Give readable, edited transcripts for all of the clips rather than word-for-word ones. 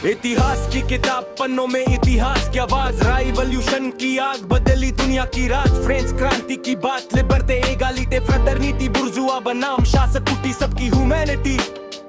इतिहास की किताब पन्नों में इतिहास की आवाज, राइवल्यूशन की आग बदली दुनिया की राज। फ्रेंच क्रांति की बात, लिबर्टे एगालिटे फ्रेटर्निटी, बुर्जुआ बनाम शासक उठी सबकी ह्यूमैनिटी।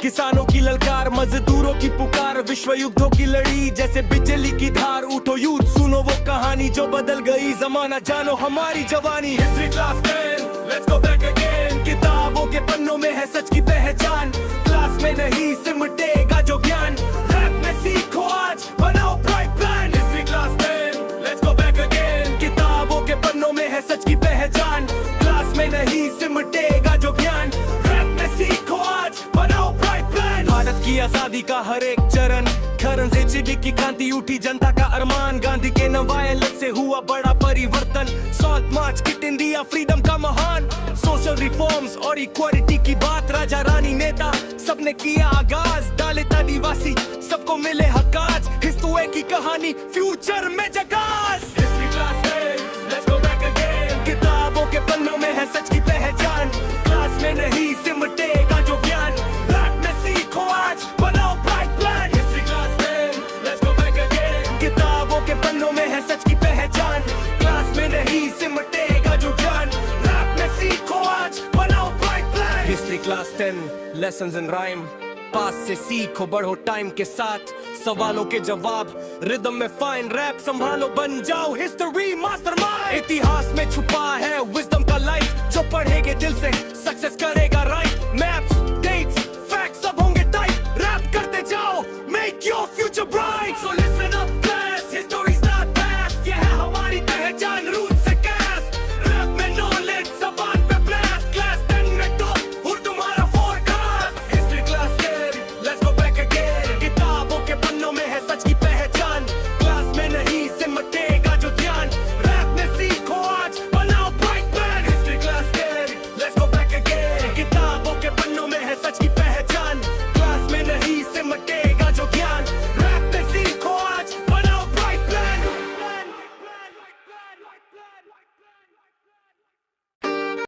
किसानों की ललकार, मजदूरों की पुकार, विश्व युद्धों की लड़ी जैसे बिजली की धार। उठो यूथ, सुनो वो कहानी जो बदल गई जमाना, जानो हमारी जवानी। History class 10, let's go back again. किताबों के पन्नों में है सच की पहचान, क्लास में नहीं सिमटेगा जो ज्ञान। रैप में सीखो आज, बनाओ pride plan. History class 10, let's go back again. किताबों के पन्नों में है सच की पहचान, क्लास में नहीं सिमटेगा जो ज्ञान। रैप में सीखो आज, बनाओ प्राइड प्लान। भारत की आजादी का हर एक चरण, खरन से चिड़ी की क्रांति उठी जनता का अरमान। गांधी के नवायत से हुआ बड़ा परिवर्तन, salt march, kit India, freedom का महान। सोशल रिफॉर्म्स और इक्वालिटी की बात, राजा रानी नेता सबने किया आगाज। दलित आदिवासी सबको मिले हक आज, हिस्ट्री की कहानी फ्यूचर में जगास। History class 10, let's go back again. किताबों के पन्नों में है सच की पहचान, क्लास में नहीं सिमटेगा जो ज्ञान। रैप में सीखो आज, बनाओ pride plan. History class 10, let's go back again. किताबों के पन्नों में है सच की पहचान, क्लास में नहीं सिमटेगा जो ज्ञान। रैप में सीखो आज, बनाओ pride plan. History class 10, lessons in rhyme. पास से सीखो, बढ़ो टाइम के साथ, सवालों के जवाब रिदम में फाइन। रैप संभालो, बन जाओ हिस्ट्री मास्टरमाइंड। इतिहास में छुपा है विजडम का लाइट, जो पढ़ेगे दिल से सक्सेस करेगा।